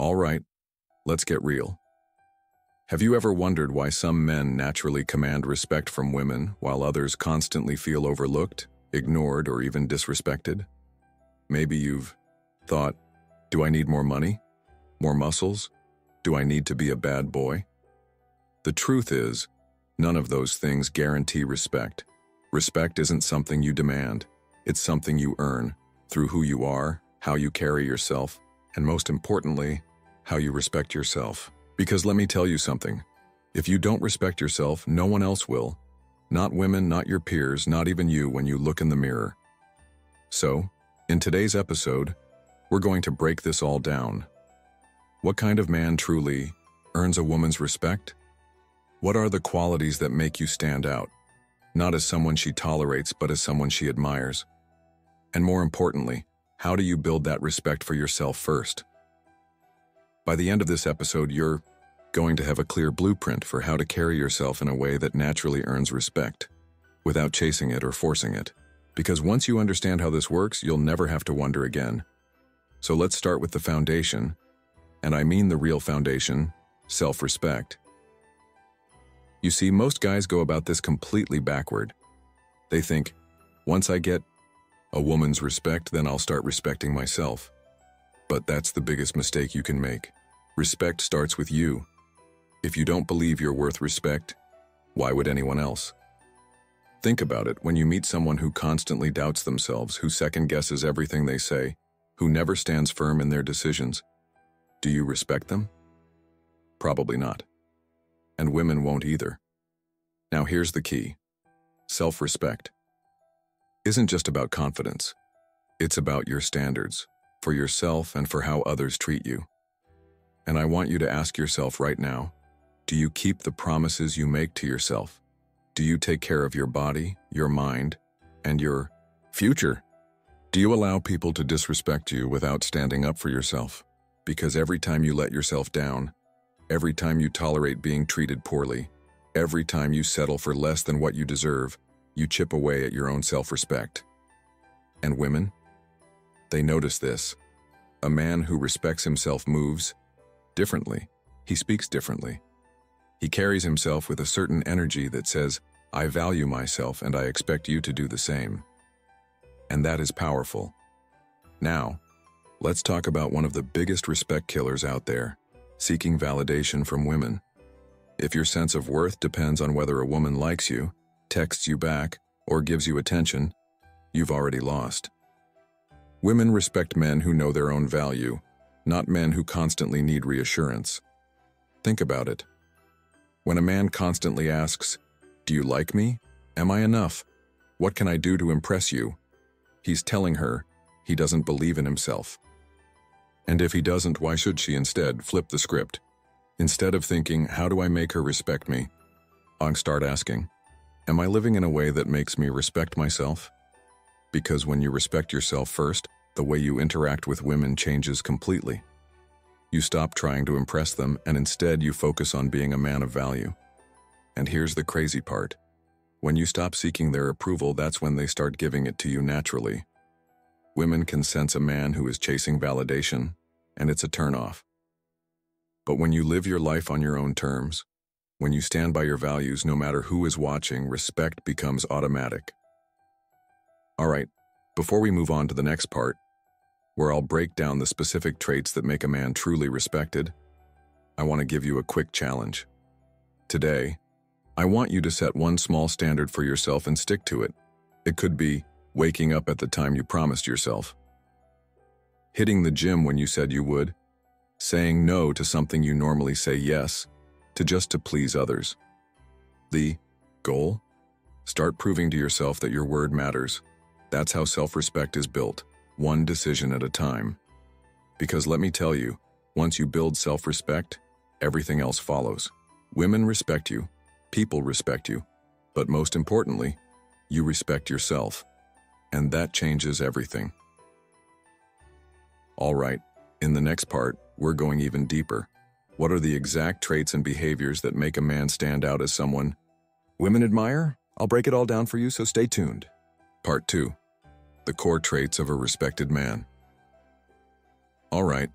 All right, let's get real. Have you ever wondered why some men naturally command respect from women while others constantly feel overlooked, ignored, or even disrespected? Maybe you've thought, do I need more money? More muscles? Do I need to be a bad boy? The truth is, none of those things guarantee respect. Respect isn't something you demand. It's something you earn through who you are, how you carry yourself, and most importantly, how you respect yourself. Because let me tell you something, if you don't respect yourself, no one else will. Not women, not your peers, not even you when you look in the mirror. So, in today's episode, we're going to break this all down. What kind of man truly earns a woman's respect? What are the qualities that make you stand out? Not as someone she tolerates, but as someone she admires. And more importantly, how do you build that respect for yourself first? By the end of this episode, you're going to have a clear blueprint for how to carry yourself in a way that naturally earns respect, without chasing it or forcing it. Because once you understand how this works, you'll never have to wonder again. So let's start with the foundation, and I mean the real foundation, self-respect. You see, most guys go about this completely backward. They think, once I get a woman's respect, then I'll start respecting myself. But that's the biggest mistake you can make. Respect starts with you. If you don't believe you're worth respect, why would anyone else? Think about it. When you meet someone who constantly doubts themselves, who second-guesses everything they say, who never stands firm in their decisions, do you respect them? Probably not. And women won't either. Now here's the key. Self-respect isn't just about confidence. It's about your standards, for yourself and for how others treat you. And I want you to ask yourself right now, do you keep the promises you make to yourself? Do you take care of your body, your mind, and your future? Do you allow people to disrespect you without standing up for yourself? Because every time you let yourself down, every time you tolerate being treated poorly, every time you settle for less than what you deserve, you chip away at your own self-respect. And women? They notice this. A man who respects himself moves differently. He speaks differently. He carries himself with a certain energy that says, I value myself and I expect you to do the same. And that is powerful. Now, let's talk about one of the biggest respect killers out there, seeking validation from women. If your sense of worth depends on whether a woman likes you, texts you back, or gives you attention, you've already lost. Women respect men who know their own value, not men who constantly need reassurance. Think about it. When a man constantly asks, do you like me? Am I enough? What can I do to impress you? He's telling her he doesn't believe in himself. And if he doesn't, why should she instead flip the script? Instead of thinking, how do I make her respect me? I'll start asking, am I living in a way that makes me respect myself? Because when you respect yourself first, the way you interact with women changes completely. You stop trying to impress them, and instead you focus on being a man of value. And here's the crazy part. When you stop seeking their approval, that's when they start giving it to you naturally. Women can sense a man who is chasing validation, and it's a turn-off. But when you live your life on your own terms, when you stand by your values no matter who is watching, respect becomes automatic. All right, before we move on to the next part, where I'll break down the specific traits that make a man truly respected, I want to give you a quick challenge. Today, I want you to set one small standard for yourself and stick to it. It could be waking up at the time you promised yourself, hitting the gym when you said you would, saying no to something you normally say yes to just to please others. The goal? Start proving to yourself that your word matters. That's how self-respect is built, one decision at a time. Because let me tell you, once you build self-respect, everything else follows. Women respect you, people respect you, but most importantly, you respect yourself. And that changes everything. All right, in the next part, we're going even deeper. What are the exact traits and behaviors that make a man stand out as someone women admire? I'll break it all down for you, so stay tuned. Part 2. The core traits of a respected man. All right,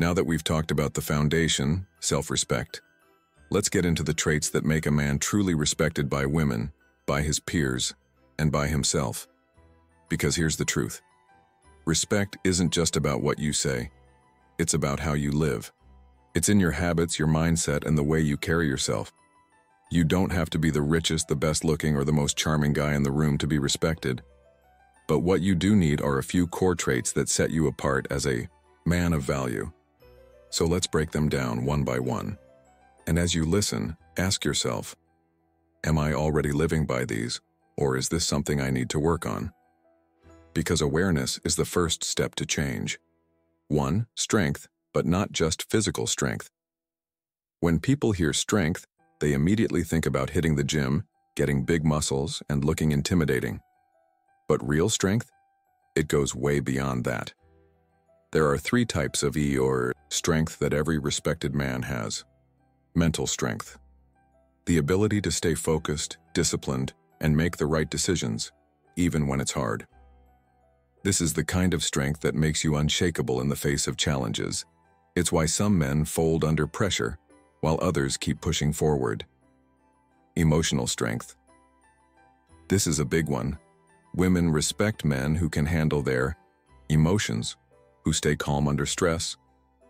Now that we've talked about the foundation, self-respect, let's get into the traits that make a man truly respected by women, by his peers, and by himself. Because here's the truth. Respect isn't just about what you say. It's about how you live. It's in your habits, your mindset, and the way you carry yourself. You don't have to be the richest, the best-looking, or the most charming guy in the room to be respected. But what you do need are a few core traits that set you apart as a man of value. So let's break them down one by one. And as you listen, ask yourself, am I already living by these, or is this something I need to work on? Because awareness is the first step to change. 1. Strength, but not just physical strength. When people hear strength, they immediately think about hitting the gym, getting big muscles, and looking intimidating. But real strength? It goes way beyond that. There are 3 types of or strength that every respected man has. Mental strength. The ability to stay focused, disciplined, and make the right decisions, even when it's hard. This is the kind of strength that makes you unshakable in the face of challenges. It's why some men fold under pressure, while others keep pushing forward. Emotional strength. This is a big one. Women respect men who can handle their emotions, who stay calm under stress,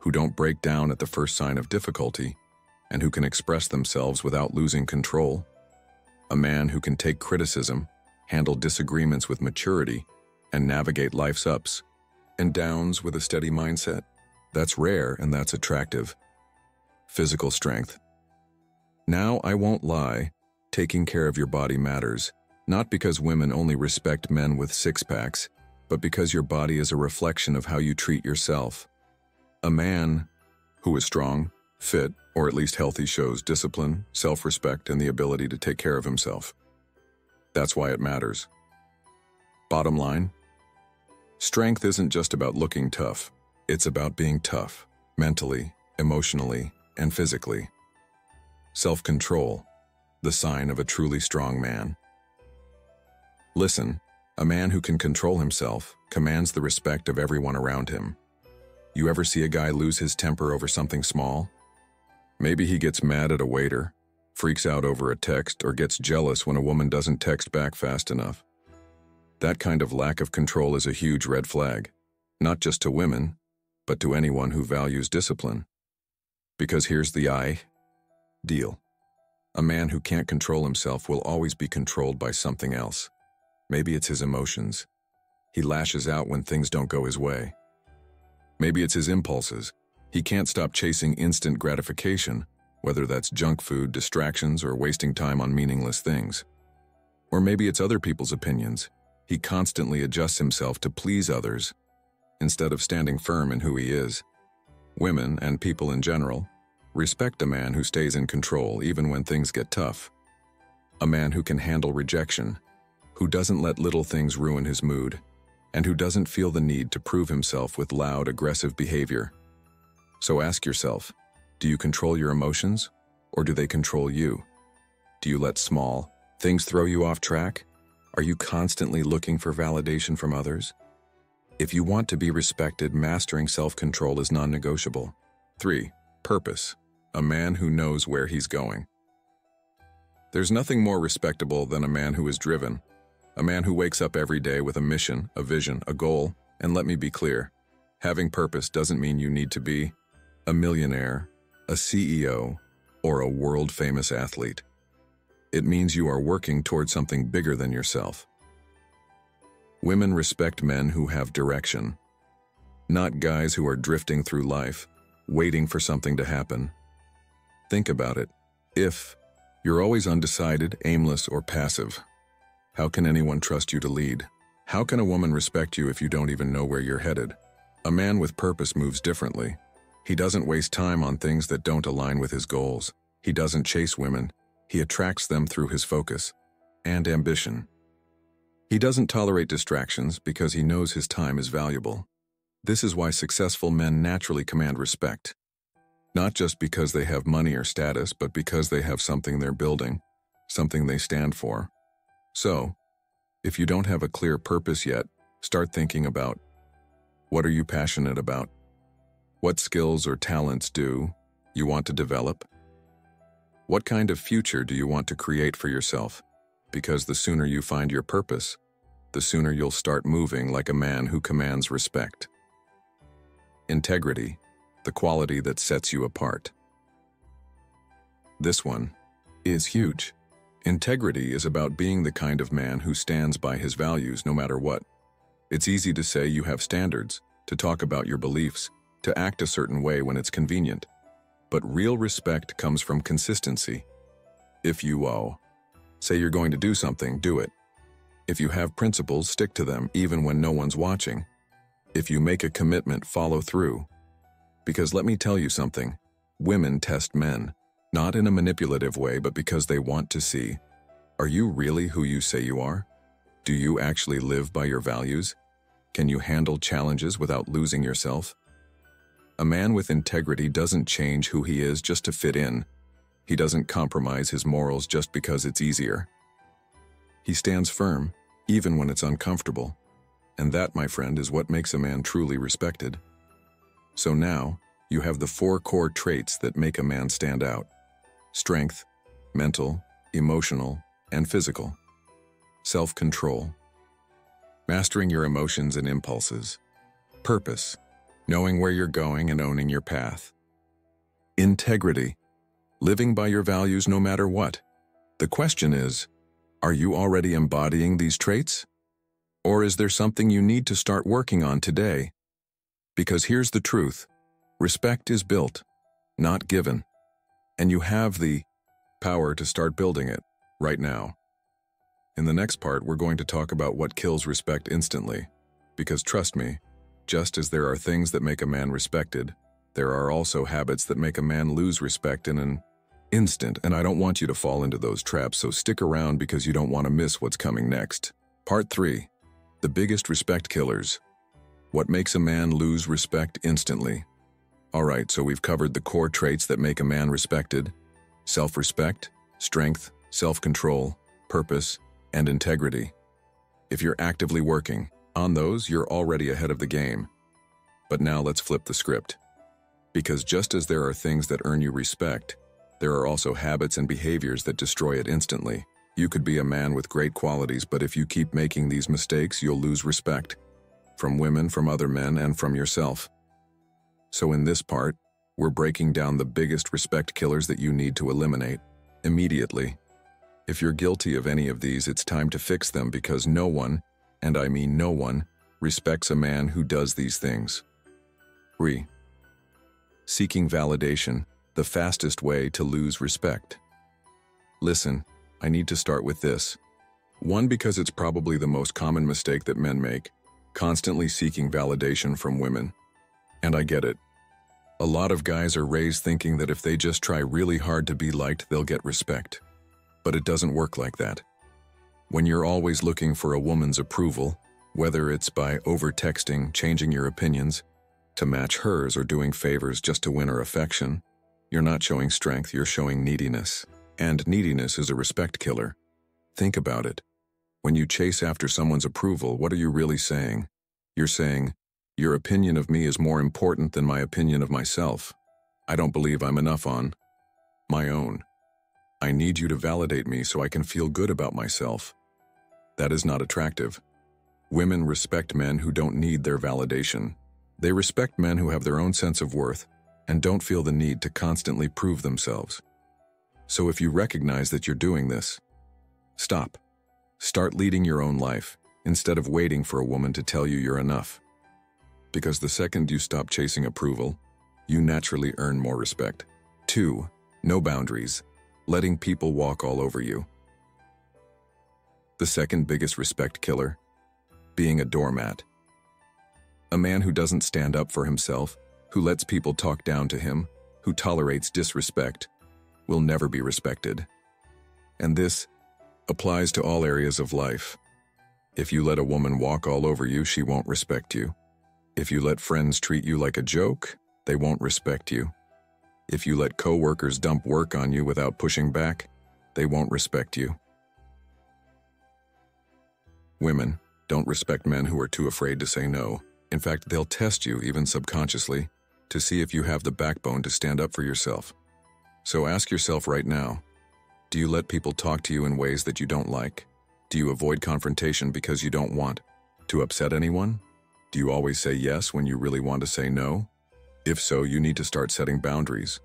who don't break down at the first sign of difficulty, and who can express themselves without losing control. A man who can take criticism, handle disagreements with maturity, and navigate life's ups and downs with a steady mindset. That's rare and that's attractive. Physical strength. Now, I won't lie, taking care of your body matters, not because women only respect men with six-packs, but because your body is a reflection of how you treat yourself. A man who is strong, fit, or at least healthy shows discipline, self-respect, and the ability to take care of himself. That's why it matters. Bottom line, strength isn't just about looking tough. It's about being tough, mentally, emotionally, and physically. Self-control, the sign of a truly strong man. Listen, a man who can control himself commands the respect of everyone around him. You ever see a guy lose his temper over something small? Maybe he gets mad at a waiter, freaks out over a text, or gets jealous when a woman doesn't text back fast enough. That kind of lack of control is a huge red flag, not just to women, but to anyone who values discipline. Because here's the deal. A man who can't control himself will always be controlled by something else. Maybe it's his emotions. He lashes out when things don't go his way. Maybe it's his impulses. He can't stop chasing instant gratification, whether that's junk food, distractions, or wasting time on meaningless things. Or maybe it's other people's opinions. He constantly adjusts himself to please others, instead of standing firm in who he is. Women, and people in general, respect a man who stays in control even when things get tough. A man who can handle rejection, who doesn't let little things ruin his mood, and who doesn't feel the need to prove himself with loud, aggressive behavior. So ask yourself, do you control your emotions, or do they control you? Do you let small things throw you off track? Are you constantly looking for validation from others? If you want to be respected, mastering self-control is non-negotiable. 3. Purpose. A man who knows where he's going. There's nothing more respectable than a man who is driven. A man who wakes up every day with a mission, a vision, a goal. And let me be clear, having purpose doesn't mean you need to be a millionaire, a CEO, or a world-famous athlete. It means you are working towards something bigger than yourself. Women respect men who have direction, not guys who are drifting through life, waiting for something to happen. Think about it. If you're always undecided, aimless, or passive, how can anyone trust you to lead? How can a woman respect you if you don't even know where you're headed? A man with purpose moves differently. He doesn't waste time on things that don't align with his goals. He doesn't chase women. He attracts them through his focus and ambition. He doesn't tolerate distractions because he knows his time is valuable. This is why successful men naturally command respect. Not just because they have money or status, but because they have something they're building, something they stand for. So, if you don't have a clear purpose yet, start thinking about, what are you passionate about? What skills or talents do you want to develop? What kind of future do you want to create for yourself? Because the sooner you find your purpose, the sooner you'll start moving like a man who commands respect. Integrity, the quality that sets you apart. This one is huge. Integrity is about being the kind of man who stands by his values no matter what. It's easy to say you have standards, to talk about your beliefs, to act a certain way when it's convenient. But real respect comes from consistency. If you say you're going to do something, do it. If you have principles, stick to them even when no one's watching. If you make a commitment, follow through. Because let me tell you something, women test men, not in a manipulative way, but because they want to see, are you really who you say you are? Do you actually live by your values? Can you handle challenges without losing yourself? A man with integrity doesn't change who he is just to fit in. He doesn't compromise his morals just because it's easier. He stands firm, even when it's uncomfortable. And that, my friend, is what makes a man truly respected. So now, you have the 4 core traits that make a man stand out. Strength, mental, emotional, and physical. Self-control. Mastering your emotions and impulses. Purpose. Knowing where you're going and owning your path. Integrity. Living by your values no matter what. The question is, are you already embodying these traits? Or is there something you need to start working on today? Because here's the truth. Respect is built, not given. And you have the power to start building it right now. In the next part, we're going to talk about what kills respect instantly. Because trust me, just as there are things that make a man respected, there are also habits that make a man lose respect in an instant, and I don't want you to fall into those traps, so stick around because you don't want to miss what's coming next. Part 3. The biggest respect killers. What makes a man lose respect instantly? Alright, so we've covered the core traits that make a man respected: self-respect, strength, self-control, purpose, and integrity. If you're actively working on those, you're already ahead of the game. But now let's flip the script. Because just as there are things that earn you respect, there are also habits and behaviors that destroy it instantly. You could be a man with great qualities, but if you keep making these mistakes, you'll lose respect. From women, from other men, and from yourself. So in this part, we're breaking down the biggest respect killers that you need to eliminate immediately. If you're guilty of any of these, it's time to fix them, because no one, and I mean no one, respects a man who does these things. 3. Seeking validation, the fastest way to lose respect. Listen, I need to start with this. 1, because it's probably the most common mistake that men make, constantly seeking validation from women. And I get it. A lot of guys are raised thinking that if they just try really hard to be liked, they'll get respect. But it doesn't work like that. When you're always looking for a woman's approval, whether it's by over-texting, changing your opinions to match hers, or doing favors just to win her affection, you're not showing strength, you're showing neediness. And neediness is a respect killer. Think about it. When you chase after someone's approval, what are you really saying? You're saying, your opinion of me is more important than my opinion of myself. I don't believe I'm enough on my own. I need you to validate me so I can feel good about myself. That is not attractive. Women respect men who don't need their validation. They respect men who have their own sense of worth and don't feel the need to constantly prove themselves. So if you recognize that you're doing this, stop. Start leading your own life instead of waiting for a woman to tell you you're enough. Because the second you stop chasing approval, you naturally earn more respect. 2. No boundaries. Letting people walk all over you. The second biggest respect killer. Being a doormat. A man who doesn't stand up for himself, who lets people talk down to him, who tolerates disrespect, will never be respected. And this applies to all areas of life. If you let a woman walk all over you, she won't respect you. If you let friends treat you like a joke, they won't respect you. If you let coworkers dump work on you without pushing back, they won't respect you. Women don't respect men who are too afraid to say no. In fact, they'll test you, even subconsciously. to see if you have the backbone to stand up for yourself. So ask yourself right now, do you let people talk to you in ways that you don't like? Do you avoid confrontation because you don't want to upset anyone? Do you always say yes when you really want to say no? If so, you need to start setting boundaries.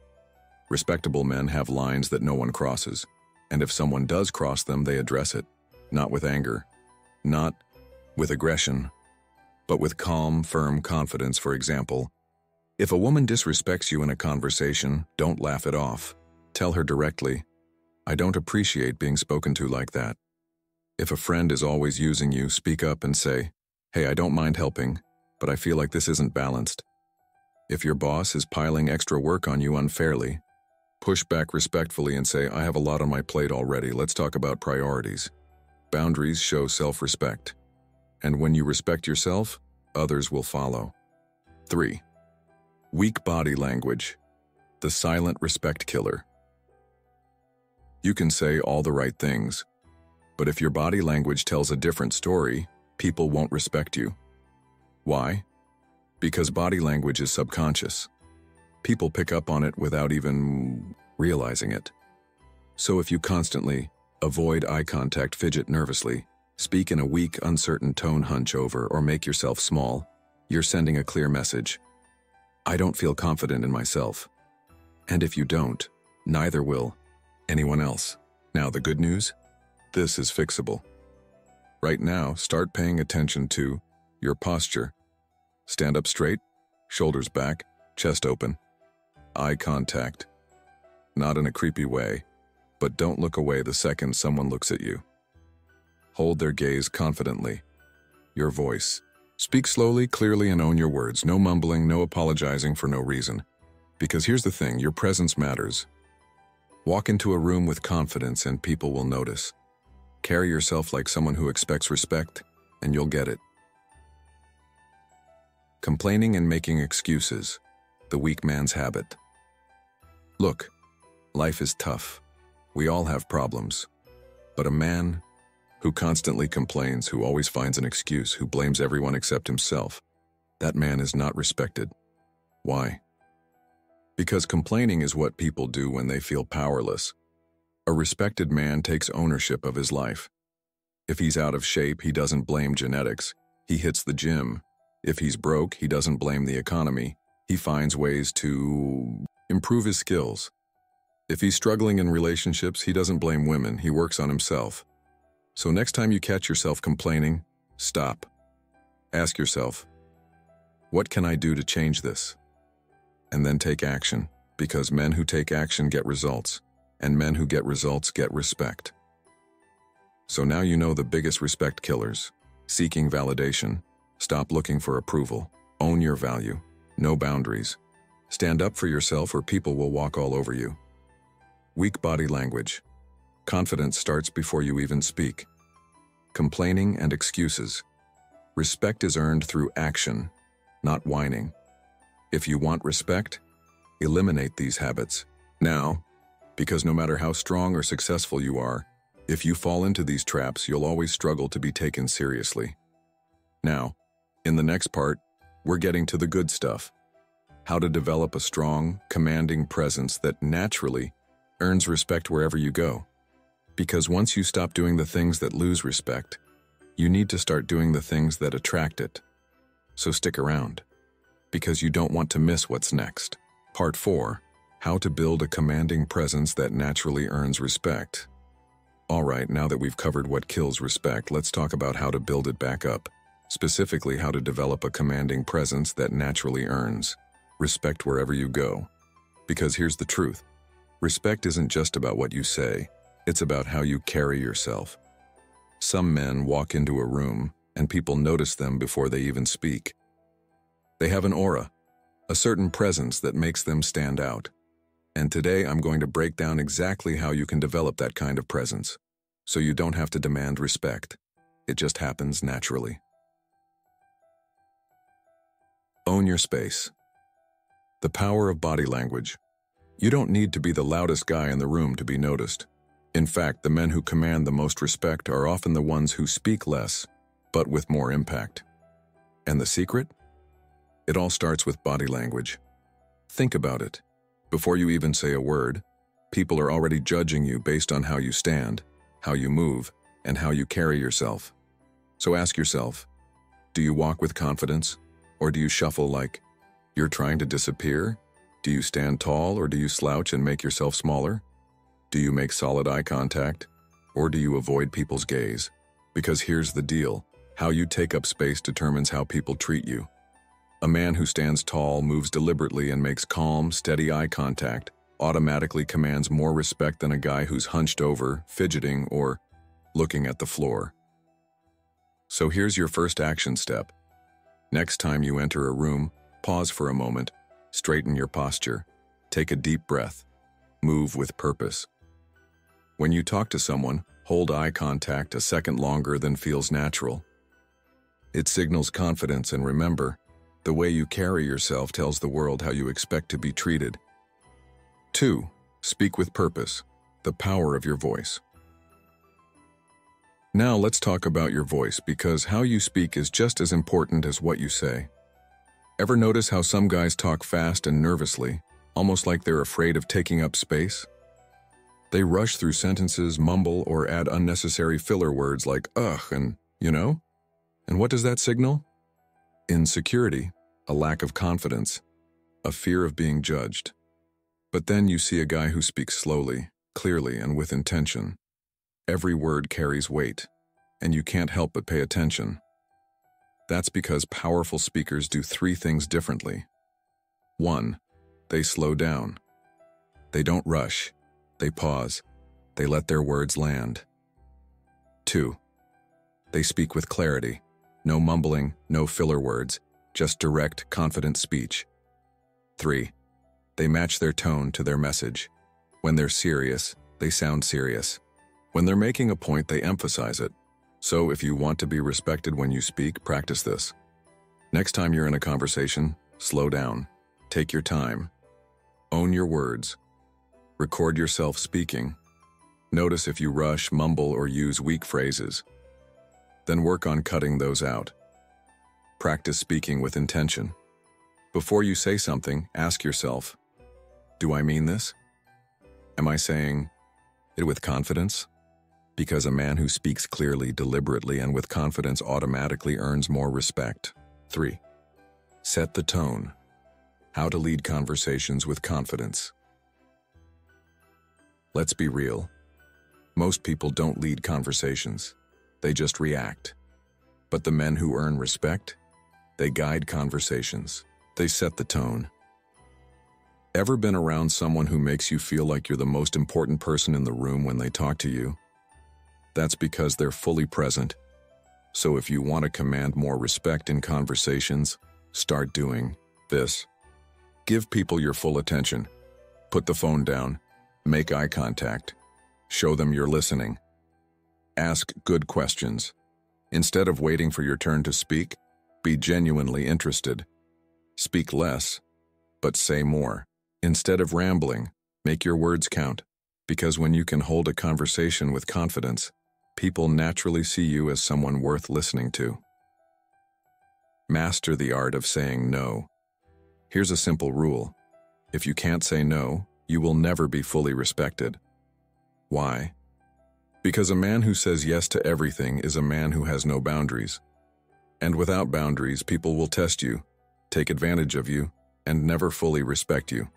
Respectable men have lines that no one crosses, and if someone does cross them, they address it, not with anger, not with aggression, but with calm, firm confidence. For example, if a woman disrespects you in a conversation, don't laugh it off. Tell her directly, I don't appreciate being spoken to like that. If a friend is always using you, speak up and say, hey, I don't mind helping, but I feel like this isn't balanced. If your boss is piling extra work on you unfairly, push back respectfully and say, I have a lot on my plate already. Let's talk about priorities. Boundaries show self-respect. And when you respect yourself, others will follow. 3. Weak body language. The silent respect killer. You can say all the right things, but if your body language tells a different story, people won't respect you. Why? Because body language is subconscious. People pick up on it without even realizing it. So if you constantly avoid eye contact, fidget nervously, speak in a weak, uncertain tone, hunch over, or make yourself small, you're sending a clear message. I don't feel confident in myself. And if you don't, neither will anyone else. Now, the good news? This is fixable. Right now, start paying attention to your posture. Stand up straight, shoulders back, chest open. Eye contact. Not in a creepy way, but don't look away the second someone looks at you. Hold their gaze confidently. Your voice. Speak slowly, clearly, and own your words. No mumbling, no apologizing for no reason. Because here's the thing, your presence matters. Walk into a room with confidence and people will notice. Carry yourself like someone who expects respect, and you'll get it. Complaining and making excuses. The weak man's habit. Look, life is tough. We all have problems. But a man who constantly complains, who always finds an excuse, who blames everyone except himself, that man is not respected. Why? Because complaining is what people do when they feel powerless. A respected man takes ownership of his life. If he's out of shape, he doesn't blame genetics. He hits the gym. If he's broke, he doesn't blame the economy. He finds ways to improve his skills. If he's struggling in relationships, he doesn't blame women. He works on himself. So next time you catch yourself complaining, stop. Ask yourself, what can I do to change this? And then take action, because men who take action get results, and men who get results get respect. So now you know the biggest respect killers. Seeking validation. Stop looking for approval. Own your value. No boundaries. Stand up for yourself or people will walk all over you. Weak body language. Confidence starts before you even speak. Complaining and excuses. Respect is earned through action, not whining. If you want respect, eliminate these habits now, because no matter how strong or successful you are, if you fall into these traps, you'll always struggle to be taken seriously. Now, in the next part, we're getting to the good stuff. How to develop a strong, commanding presence that naturally earns respect wherever you go. Because once you stop doing the things that lose respect, you need to start doing the things that attract it. So stick around, because you don't want to miss what's next. Part 4, how to build a commanding presence that naturally earns respect. All right, now that we've covered what kills respect, let's talk about how to build it back up. Specifically, how to develop a commanding presence that naturally earns respect wherever you go. Because here's the truth. Respect isn't just about what you say, it's about how you carry yourself. Some men walk into a room and people notice them before they even speak. They have an aura, a certain presence that makes them stand out. And today I'm going to break down exactly how you can develop that kind of presence, so you don't have to demand respect. It just happens naturally. Own your space. The power of body language. You don't need to be the loudest guy in the room to be noticed. In fact, the men who command the most respect are often the ones who speak less, but with more impact. And the secret? It all starts with body language. Think about it. Before you even say a word, people are already judging you based on how you stand, how you move, and how you carry yourself. So ask yourself, do you walk with confidence, or do you shuffle like you're trying to disappear? Do you stand tall, or do you slouch and make yourself smaller? Do you make solid eye contact, or do you avoid people's gaze? Because here's the deal, how you take up space determines how people treat you. A man who stands tall, moves deliberately, and makes calm, steady eye contact automatically commands more respect than a guy who's hunched over, fidgeting, or looking at the floor. So here's your first action step. Next time you enter a room, pause for a moment, straighten your posture, take a deep breath, move with purpose. When you talk to someone, hold eye contact a second longer than feels natural. It signals confidence, and remember, the way you carry yourself tells the world how you expect to be treated. 2. Speak with purpose, the power of your voice. Now let's talk about your voice, because how you speak is just as important as what you say. Ever notice how some guys talk fast and nervously, almost like they're afraid of taking up space? They rush through sentences, mumble, or add unnecessary filler words like ugh and you know? And what does that signal? Insecurity, a lack of confidence, a fear of being judged. But then you see a guy who speaks slowly, clearly, and with intention. Every word carries weight, and you can't help but pay attention. That's because powerful speakers do 3 things differently. 1. They slow down. They don't rush. They pause. They let their words land. 2. They speak with clarity. No mumbling, no filler words, just direct, confident speech. 3. They match their tone to their message. When they're serious, they sound serious. When they're making a point, they emphasize it. So if you want to be respected when you speak, practice this. Next time you're in a conversation, slow down. Take your time. Own your words. Record yourself speaking. Notice if you rush, mumble, or use weak phrases. Then work on cutting those out. Practice speaking with intention. Before you say something, ask yourself, do I mean this? Am I saying it with confidence? Because a man who speaks clearly, deliberately, and with confidence automatically earns more respect. 3. Set the tone. How to lead conversations with confidence. Let's be real. Most people don't lead conversations. They just react. But the men who earn respect, they guide conversations. They set the tone. Ever been around someone who makes you feel like you're the most important person in the room when they talk to you? That's because they're fully present. So if you want to command more respect in conversations, start doing this. Give people your full attention. Put the phone down. Make eye contact. Show them you're listening. Ask good questions. Instead of waiting for your turn to speak, be genuinely interested. Speak less, but say more. Instead of rambling, make your words count. Because when you can hold a conversation with confidence, people naturally see you as someone worth listening to. Master the art of saying no. Here's a simple rule. If you can't say no, you will never be fully respected. Why? Because a man who says yes to everything is a man who has no boundaries. And without boundaries, people will test you, take advantage of you, and never fully respect you.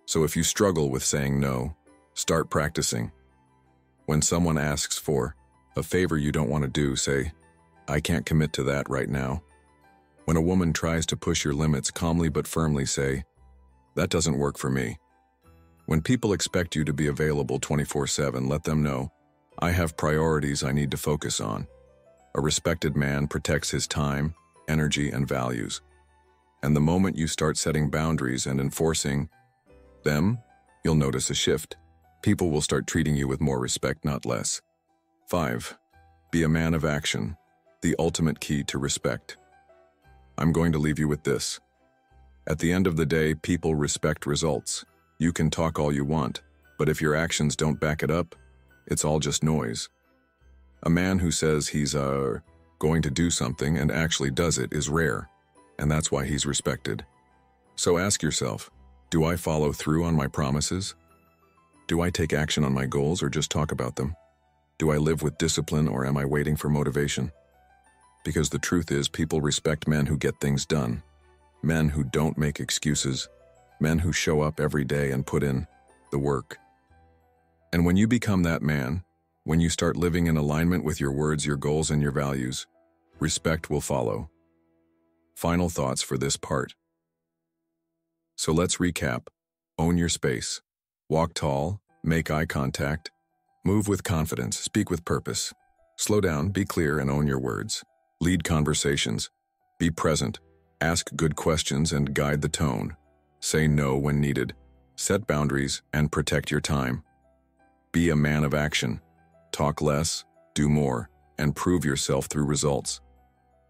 So if you struggle with saying no, start practicing. When someone asks for a favor you don't want to do, say, I can't commit to that right now. When a woman tries to push your limits, calmly but firmly say, that doesn't work for me. When people expect you to be available 24/7, let them know, I have priorities I need to focus on. A respected man protects his time, energy, and values. And the moment you start setting boundaries and enforcing them, you'll notice a shift. People will start treating you with more respect, not less. 5. Be a man of action, the ultimate key to respect. I'm going to leave you with this. At the end of the day, people respect results. You can talk all you want, but if your actions don't back it up, it's all just noise. A man who says he's going to do something and actually does it is rare, and that's why he's respected. So ask yourself, Do I follow through on my promises? Do I take action on my goals or just talk about them? Do I live with discipline or am I waiting for motivation? Because the truth is, people respect men who get things done, men who don't make excuses, men who show up every day and put in the work. And when you become that man, when you start living in alignment with your words, your goals, and your values, respect will follow. Final thoughts for this part. So let's recap. Own your space. Walk tall, make eye contact, move with confidence, speak with purpose. Slow down, be clear, and own your words. Lead conversations. Be present. Ask good questions and guide the tone. Say no when needed. Set boundaries and protect your time. Be a man of action. Talk less, do more, and prove yourself through results.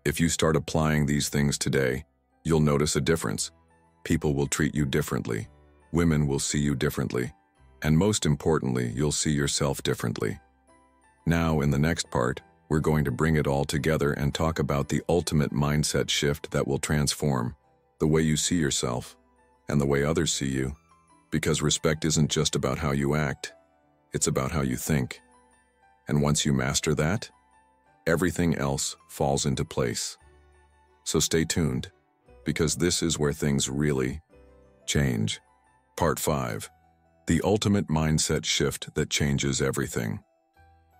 If you start applying these things today, you'll notice a difference. People will treat you differently. Women will see you differently. And most importantly, you'll see yourself differently. Now, in the next part, we're going to bring it all together and talk about the ultimate mindset shift that will transform the way you see yourself and the way others see you. Because respect isn't just about how you act, it's about how you think. And once you master that, everything else falls into place. So stay tuned, because this is where things really change. Part 5. The ultimate mindset shift that changes everything.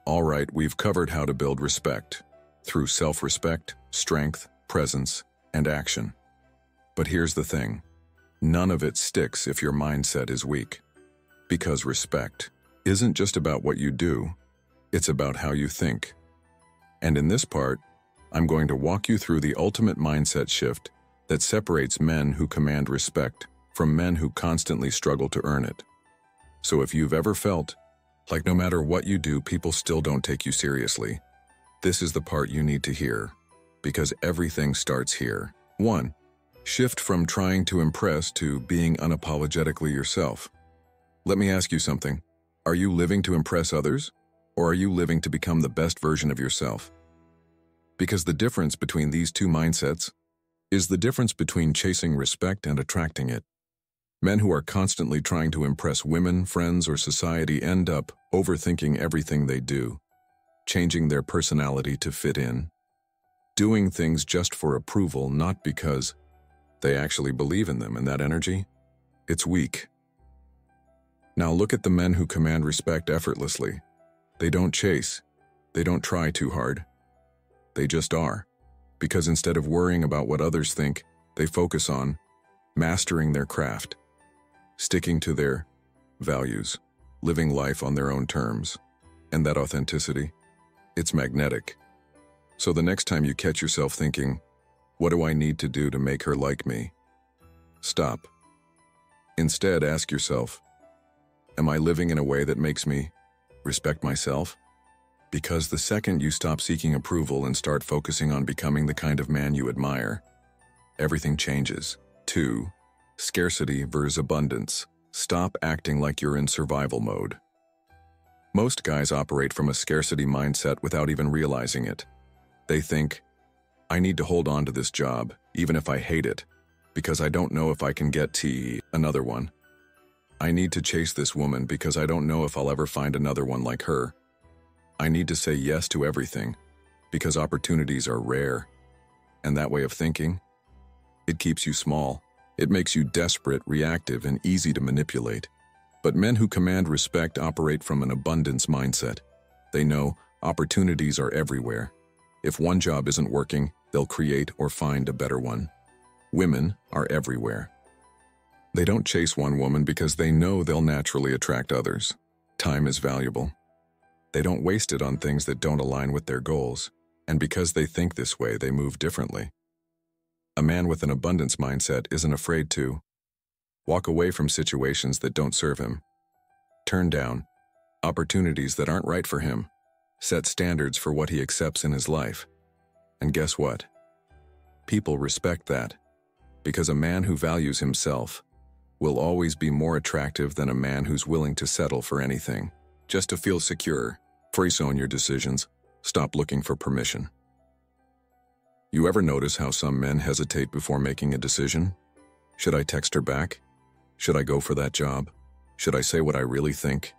All right, we've covered how to build respect through self-respect, strength, presence, and action. But here's the thing. None of it sticks if your mindset is weak. Because respect isn't just about what you do, it's about how you think. And in this part, I'm going to walk you through the ultimate mindset shift that separates men who command respect from men who constantly struggle to earn it. So if you've ever felt like no matter what you do, people still don't take you seriously, this is the part you need to hear, because everything starts here. 1. Shift from trying to impress to being unapologetically yourself. Let me ask you something. Are you living to impress others, or are you living to become the best version of yourself? Because the difference between these two mindsets is the difference between chasing respect and attracting it. Men who are constantly trying to impress women, friends, or society end up overthinking everything they do, changing their personality to fit in, doing things just for approval, not because they actually believe in them and that energy. It's weak. Now look at the men who command respect effortlessly. They don't chase. They don't try too hard. They just are. Because instead of worrying about what others think, they focus on mastering their craft, sticking to their values, living life on their own terms. And that authenticity, it's magnetic. So the next time you catch yourself thinking, what do I need to do to make her like me? Stop. Instead, ask yourself, am I living in a way that makes me respect myself? Because the second you stop seeking approval and start focusing on becoming the kind of man you admire, everything changes. 2. Scarcity versus abundance. Stop acting like you're in survival mode. Most guys operate from a scarcity mindset without even realizing it. They think, I need to hold on to this job, even if I hate it, because I don't know if I can get another one. I need to chase this woman because I don't know if I'll ever find another one like her. I need to say yes to everything, because opportunities are rare. And that way of thinking, it keeps you small. It makes you desperate, reactive, and easy to manipulate. But men who command respect operate from an abundance mindset. They know opportunities are everywhere. If one job isn't working, they'll create or find a better one. Women are everywhere. They don't chase one woman because they know they'll naturally attract others. Time is valuable. They don't waste it on things that don't align with their goals, and because they think this way, they move differently. A man with an abundance mindset isn't afraid to walk away from situations that don't serve him, turn down opportunities that aren't right for him, set standards for what he accepts in his life. And guess what? People respect that, because a man who values himself will always be more attractive than a man who's willing to settle for anything, just to feel secure. Freeze-own your decisions. Stop looking for permission. You ever notice how some men hesitate before making a decision? Should I text her back? Should I go for that job? Should I say what I really think?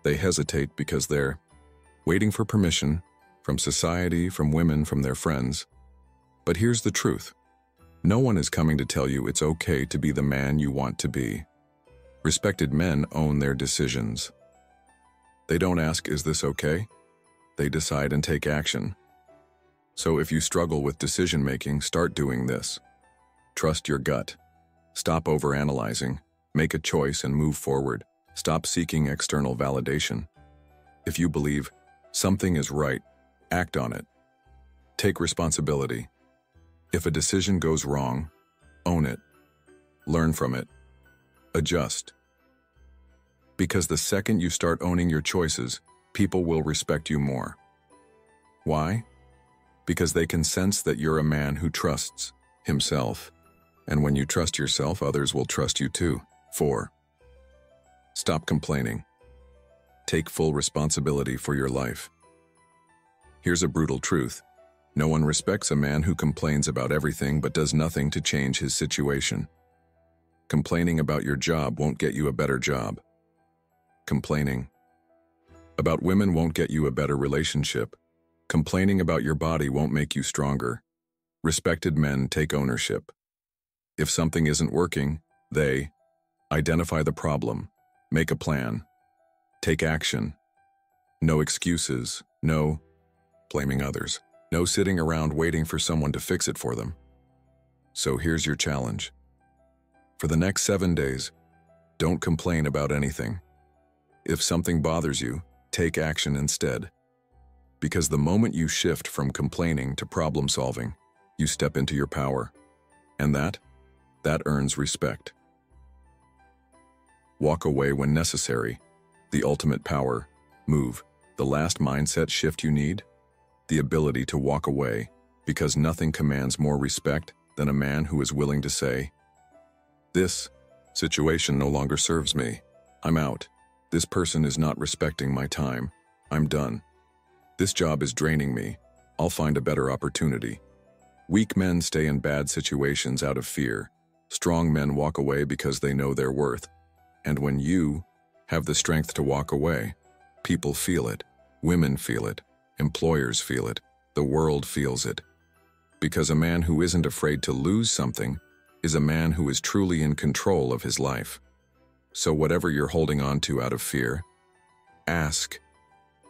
They hesitate because they're waiting for permission from society, from women, from their friends. But here's the truth. No one is coming to tell you it's okay to be the man you want to be. Respected men own their decisions. They don't ask, is this okay? They decide and take action. So if you struggle with decision-making, start doing this. Trust your gut. Stop overanalyzing. Make a choice and move forward. Stop seeking external validation. If you believe something is right, act on it. Take responsibility. If a decision goes wrong, own it. Learn from it. Adjust. Because the second you start owning your choices, people will respect you more. Why? Because they can sense that you're a man who trusts himself. And when you trust yourself, others will trust you too. 4. Stop complaining. Take full responsibility for your life. Here's a brutal truth. No one respects a man who complains about everything but does nothing to change his situation. Complaining about your job won't get you a better job. Complaining about women won't get you a better relationship. Complaining about your body won't make you stronger. Respected men take ownership. If something isn't working, they identify the problem, make a plan, take action. No excuses, no blaming others, no sitting around waiting for someone to fix it for them. So here's your challenge. For the next 7 days, don't complain about anything. If something bothers you, take action instead. Because the moment you shift from complaining to problem solving, you step into your power. And that earns respect. Walk away when necessary. The ultimate power move. The last mindset shift you need? The ability to walk away, because nothing commands more respect than a man who is willing to say, "This situation no longer serves me. I'm out. This person is not respecting my time. I'm done. This job is draining me. I'll find a better opportunity." Weak men stay in bad situations out of fear. Strong men walk away because they know their worth. And when you have the strength to walk away, people feel it. Women feel it. Employers feel it. The world feels it. Because a man who isn't afraid to lose something is a man who is truly in control of his life. So whatever you're holding on to out of fear, ask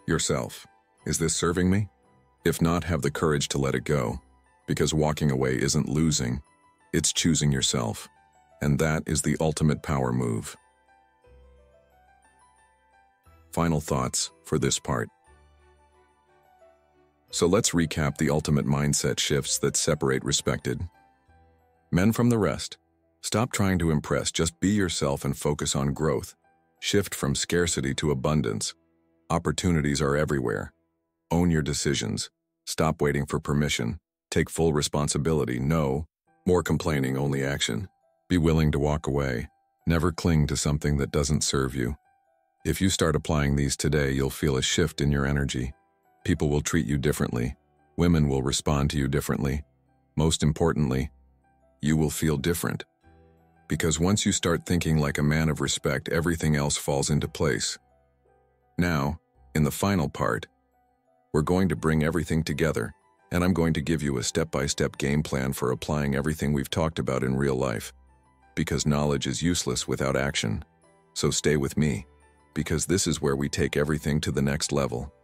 yourself, is this serving me? If not, have the courage to let it go. Because walking away isn't losing, it's choosing yourself. And that is the ultimate power move. Final thoughts for this part. So let's recap the ultimate mindset shifts that separate respected men from the rest. Stop trying to impress, just be yourself and focus on growth. Shift from scarcity to abundance. Opportunities are everywhere. Own your decisions. Stop waiting for permission. Take full responsibility. No more complaining, only action. Be willing to walk away. Never cling to something that doesn't serve you. If you start applying these today, you'll feel a shift in your energy. People will treat you differently. Women will respond to you differently. Most importantly, you will feel different. Because once you start thinking like a man of respect, everything else falls into place. Now, in the final part, we're going to bring everything together, and I'm going to give you a step-by-step game plan for applying everything we've talked about in real life. Because knowledge is useless without action. So stay with me, because this is where we take everything to the next level.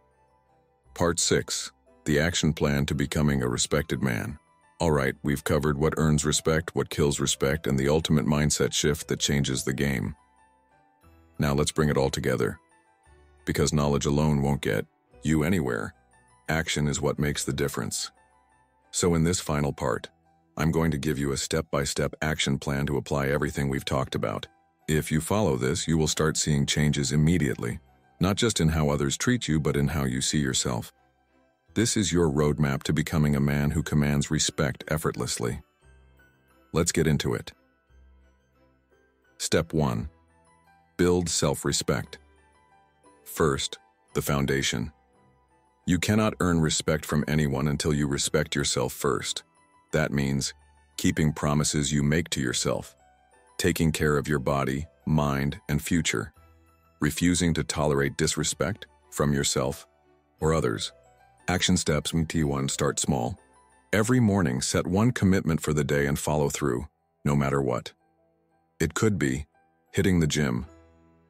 Part 6. The action plan to becoming a respected man. Alright, we've covered what earns respect, what kills respect, and the ultimate mindset shift that changes the game. Now let's bring it all together. Because knowledge alone won't get you anywhere. Action is what makes the difference. So in this final part, I'm going to give you a step-by-step action plan to apply everything we've talked about. If you follow this, you will start seeing changes immediately. Not just in how others treat you, but in how you see yourself. This is your roadmap to becoming a man who commands respect effortlessly. Let's get into it. Step 1. Build self-respect. First, the foundation. You cannot earn respect from anyone until you respect yourself first. That means keeping promises you make to yourself. taking care of your body, mind, and future, refusing to tolerate disrespect from yourself or others. Action steps T1. Start small. Every morning, set one commitment for the day and follow through, no matter what. It could be hitting the gym,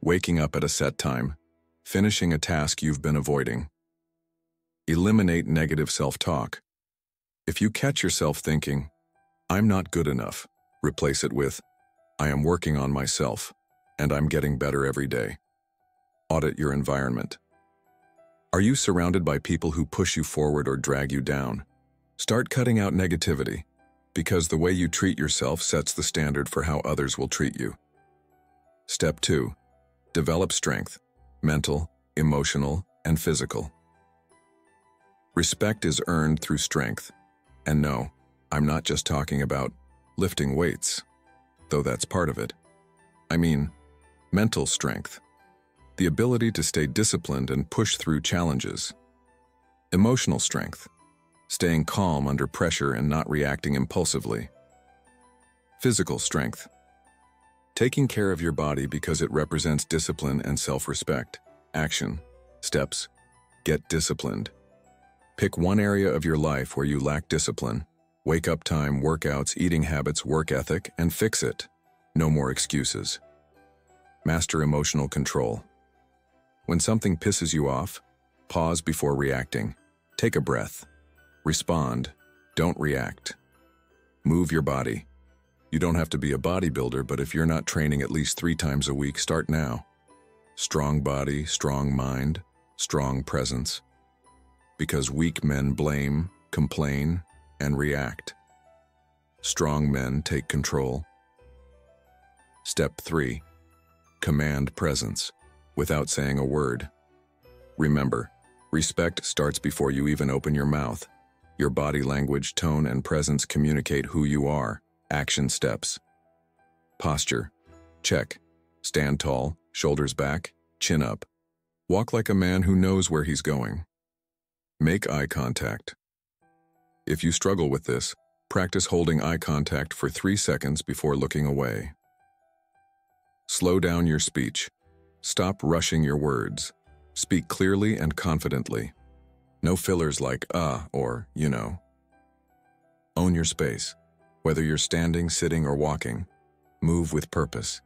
waking up at a set time, finishing a task you've been avoiding. Eliminate negative self-talk. If you catch yourself thinking, "I'm not good enough," replace it with, "I am working on myself, and I'm getting better every day." Audit your environment. Are you surrounded by people who push you forward or drag you down? Start cutting out negativity, because the way you treat yourself sets the standard for how others will treat you. Step 2. Develop strength, mental, emotional, and physical. Respect is earned through strength. And no, I'm not just talking about lifting weights, though that's part of it. I mean, mental strength. The ability to stay disciplined and push through challenges. Emotional strength. Staying calm under pressure and not reacting impulsively. Physical strength. Taking care of your body because it represents discipline and self-respect. Action. Steps. Get disciplined. Pick one area of your life where you lack discipline. Wake up time, workouts, eating habits, work ethic, and fix it. No more excuses. Master emotional control. When something pisses you off, pause before reacting. Take a breath. Respond. Don't react. Move your body. You don't have to be a bodybuilder, but if you're not training at least 3 times a week, start now. Strong body, strong mind, strong presence. Because weak men blame, complain, and react. Strong men take control. Step 3. Command presence, without saying a word. Remember, respect starts before you even open your mouth. Your body language, tone, and presence communicate who you are. Action steps. Posture. Check. Stand tall, shoulders back, chin up. Walk like a man who knows where he's going. Make eye contact. If you struggle with this, practice holding eye contact for 3 seconds before looking away. Slow down your speech. Stop rushing your words. Speak clearly and confidently. No fillers like or you know. Own your space. Whether you're standing, sitting, or walking, move with purpose.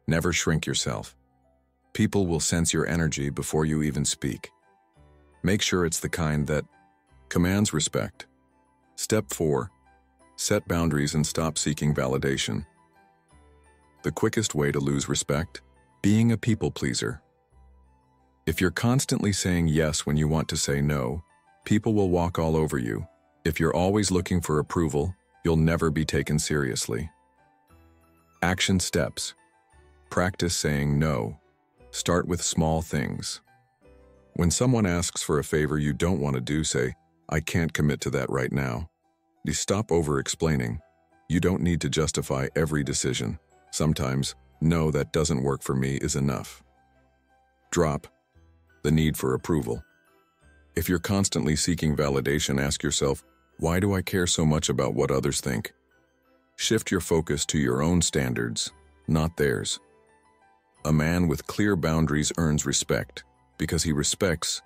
Never shrink yourself. People will sense your energy before you even speak. Make sure it's the kind that commands respect. Step 4. Set boundaries and stop seeking validation. The quickest way to lose respect? Being a people pleaser. If you're constantly saying yes when you want to say no, people will walk all over you. If you're always looking for approval, you'll never be taken seriously. Action steps. Practice saying no. Start with small things. When someone asks for a favor you don't want to do, say, "I can't commit to that right now." You stop over-explaining. You don't need to justify every decision. Sometimes, "No, that doesn't work for me" is enough. Drop the need for approval. If you're constantly seeking validation, ask yourself, why do I care so much about what others think? Shift your focus to your own standards, not theirs. A man with clear boundaries earns respect because he respects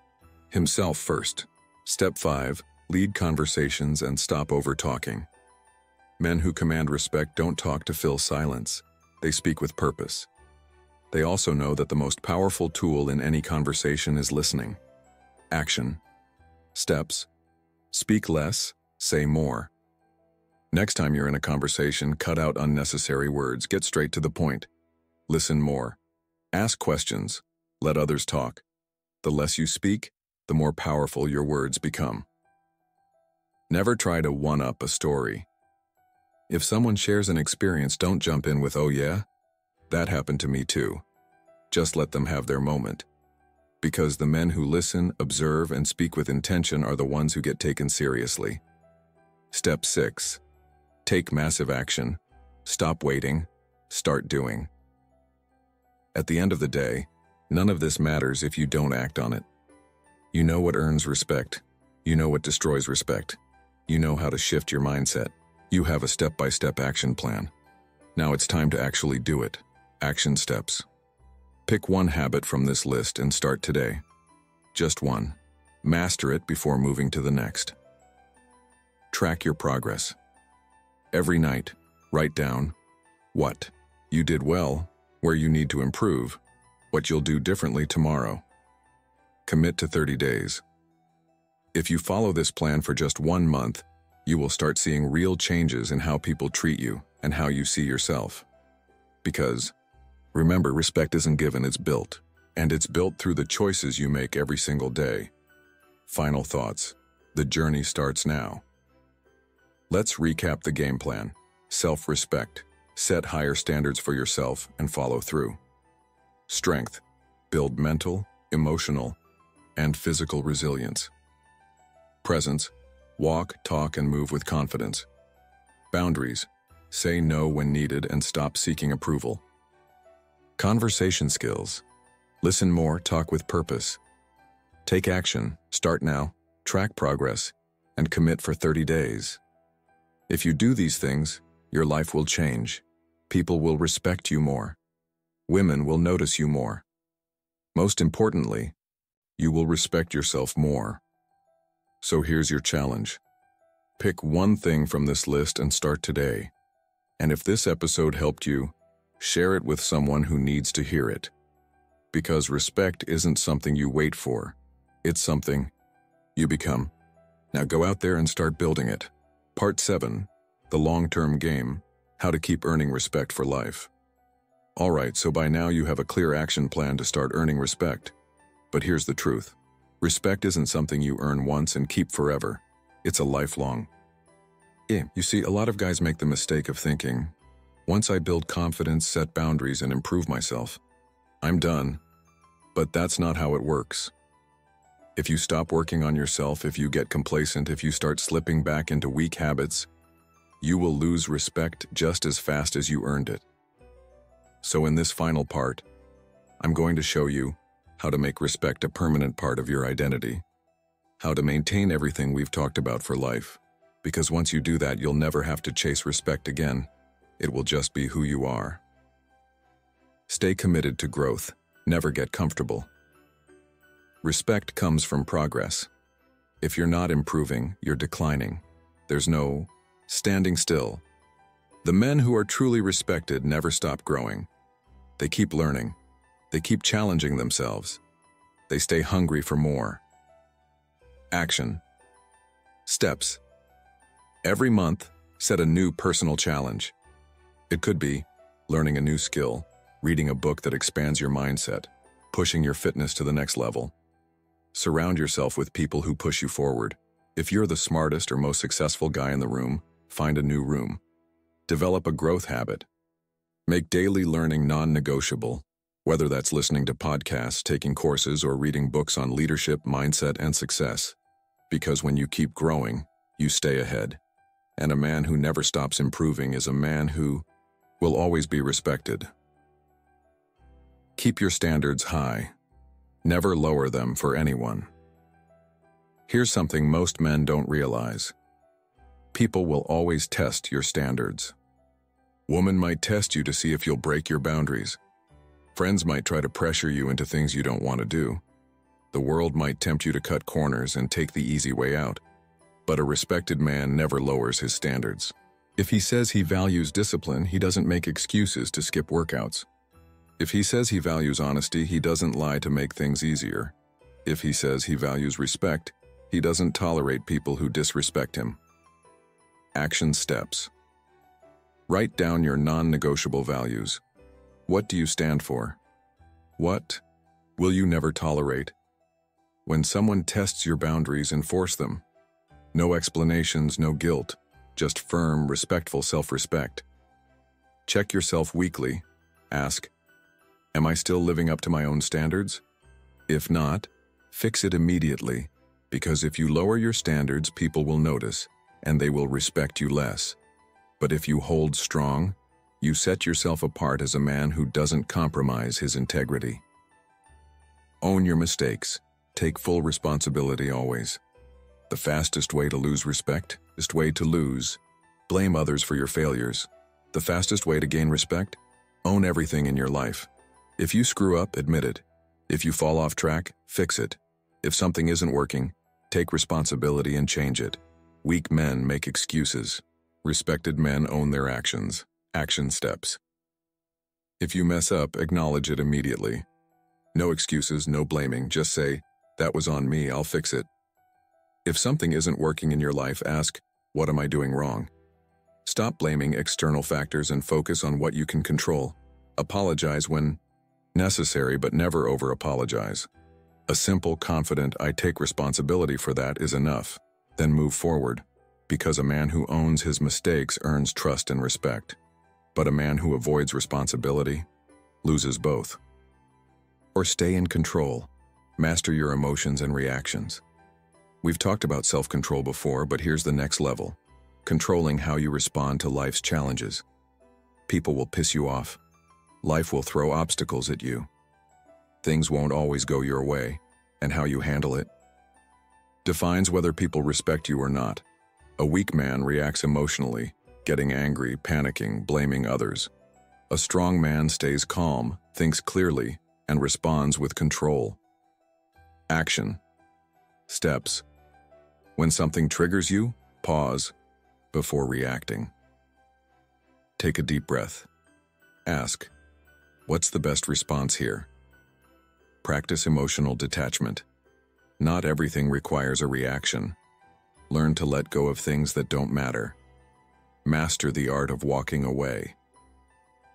himself first. Step 5. Lead conversations and stop over-talking. Men who command respect don't talk to fill silence. They speak with purpose. They also know that the most powerful tool in any conversation is listening. Action. Steps. Speak less, say more. Next time you're in a conversation, cut out unnecessary words. Get straight to the point. Listen more. Ask questions. Let others talk. The less you speak, the more powerful your words become. Never try to one-up a story. If someone shares an experience, don't jump in with, "Oh yeah, that happened to me too." Just let them have their moment. Because the men who listen, observe, and speak with intention are the ones who get taken seriously. Step 6. Take massive action. Stop waiting. Start doing. At the end of the day, none of this matters if you don't act on it. You know what earns respect. You know what destroys respect. You know how to shift your mindset. You have a step-by-step action plan. Now it's time to actually do it. Action steps. Pick one habit from this list and start today. Just one. Master it before moving to the next. Track your progress. Every night, write down what you did well, where you need to improve, what you'll do differently tomorrow. Commit to 30 days. If you follow this plan for just 1 month, you will start seeing real changes in how people treat you and how you see yourself. Because, remember, respect isn't given, it's built. And it's built through the choices you make every single day. Final thoughts. The journey starts now. Let's recap the game plan. Self-respect. Set higher standards for yourself and follow through. Strength. Build mental, emotional, and physical resilience. Presence. Walk, talk, and move with confidence. Boundaries. Say no when needed and stop seeking approval. Conversation skills. Listen more, talk with purpose. Take action, start now, track progress, and commit for 30 days. If you do these things, your life will change. People will respect you more. Women will notice you more. Most importantly, you will respect yourself more. So here's your challenge. Pick one thing from this list and start today. And if this episode helped you, share it with someone who needs to hear it. Because respect isn't something you wait for. It's something you become. Now go out there and start building it. Part 7, the long-term game, how to keep earning respect for life. Alright, so by now you have a clear action plan to start earning respect. But here's the truth. Respect isn't something you earn once and keep forever. It's a lifelong. You see, a lot of guys make the mistake of thinking, once I build confidence, set boundaries, and improve myself, I'm done. But that's not how it works. If you stop working on yourself, if you get complacent, if you start slipping back into weak habits, you will lose respect just as fast as you earned it. So in this final part, I'm going to show you how to make respect a permanent part of your identity, how to maintain everything we've talked about for life, because once you do that, you'll never have to chase respect again. It will just be who you are. Stay committed to growth. Never get comfortable. Respect comes from progress. If you're not improving, you're declining. There's no standing still. The men who are truly respected never stop growing. They keep learning. They keep challenging themselves. They stay hungry for more. Action. Steps. Every month, set a new personal challenge. It could be learning a new skill, reading a book that expands your mindset, pushing your fitness to the next level. Surround yourself with people who push you forward. If you're the smartest or most successful guy in the room, find a new room. Develop a growth habit. Make daily learning non-negotiable, whether that's listening to podcasts, taking courses, or reading books on leadership, mindset, and success. Because when you keep growing, you stay ahead. And a man who never stops improving is a man who will always be respected. Keep your standards high. Never lower them for anyone. Here's something most men don't realize. People will always test your standards. Women might test you to see if you'll break your boundaries. Friends might try to pressure you into things you don't want to do. The world might tempt you to cut corners and take the easy way out. But a respected man never lowers his standards. If he says he values discipline, he doesn't make excuses to skip workouts. If he says he values honesty, he doesn't lie to make things easier. If he says he values respect, he doesn't tolerate people who disrespect him. Action steps. Write down your non-negotiable values. What do you stand for? What will you never tolerate? When someone tests your boundaries, enforce them. No explanations, no guilt, just firm, respectful self-respect. Check yourself weekly. Ask, am I still living up to my own standards? If not, fix it immediately, because if you lower your standards, people will notice, and they will respect you less. But if you hold strong, you set yourself apart as a man who doesn't compromise his integrity. Own your mistakes. Take full responsibility always. The fastest way to lose respect is way to lose. Blame others for your failures. The fastest way to gain respect? Own everything in your life. If you screw up, admit it. If you fall off track, fix it. If something isn't working, take responsibility and change it. Weak men make excuses. Respected men own their actions. Action steps. If you mess up, acknowledge it immediately. No excuses, no blaming, just say, "That was on me, I'll fix it." If something isn't working in your life, ask, "What am I doing wrong?" Stop blaming external factors and focus on what you can control. Apologize when necessary, but never over-apologize. A simple, confident, "I take responsibility for that" is enough. Then move forward, because a man who owns his mistakes earns trust and respect. But a man who avoids responsibility loses both. Or stay in control. Master your emotions and reactions. We've talked about self-control before, but here's the next level. Controlling how you respond to life's challenges. People will piss you off. Life will throw obstacles at you. Things won't always go your way, and how you handle it defines whether people respect you or not. A weak man reacts emotionally, getting angry, panicking, blaming others. A strong man stays calm, thinks clearly, and responds with control. Action. Steps. When something triggers you, pause before reacting. Take a deep breath. Ask, what's the best response here? Practice emotional detachment. Not everything requires a reaction. Learn to let go of things that don't matter. Master the art of walking away.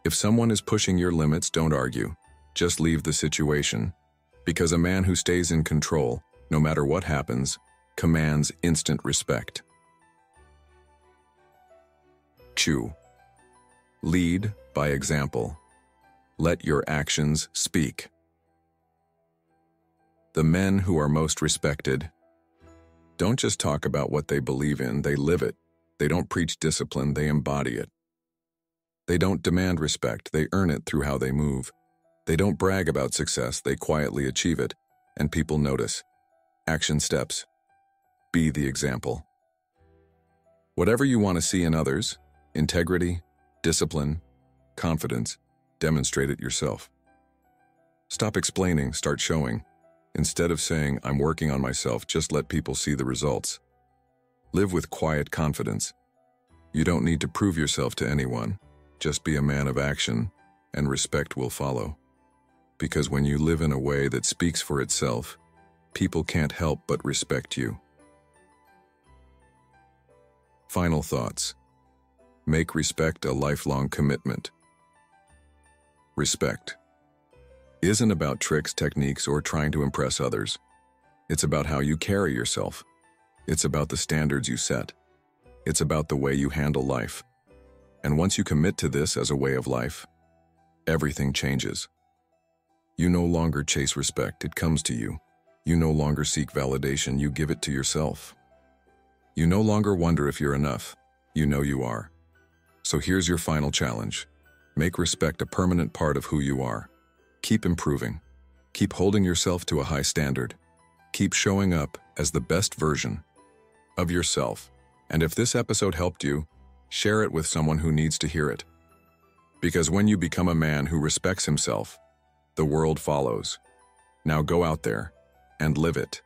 If someone is pushing your limits, don't argue. Just leave the situation. Because a man who stays in control, no matter what happens, commands instant respect. Chew. Lead by example. Let your actions speak. The men who are most respected don't just talk about what they believe in, they live it. They don't preach discipline, they embody it. They don't demand respect, they earn it through how they move. They don't brag about success, they quietly achieve it, and people notice. Action steps. Be the example. Whatever you want to see in others, integrity, discipline, confidence, demonstrate it yourself. Stop explaining, start showing. Instead of saying, "I'm working on myself," just let people see the results. Live with quiet confidence. You don't need to prove yourself to anyone. Just be a man of action, and respect will follow. Because when you live in a way that speaks for itself, people can't help but respect you. Final thoughts. Make respect a lifelong commitment. Respect isn't about tricks, techniques, or trying to impress others. It's about how you carry yourself. It's about the standards you set. It's about the way you handle life. And once you commit to this as a way of life, everything changes. You no longer chase respect, it comes to you. You no longer seek validation, you give it to yourself. You no longer wonder if you're enough, you know you are. So here's your final challenge. Make respect a permanent part of who you are. Keep improving. Keep holding yourself to a high standard. Keep showing up as the best version of yourself. And if this episode helped you, share it with someone who needs to hear it. Because when you become a man who respects himself, the world follows. Now go out there and live it.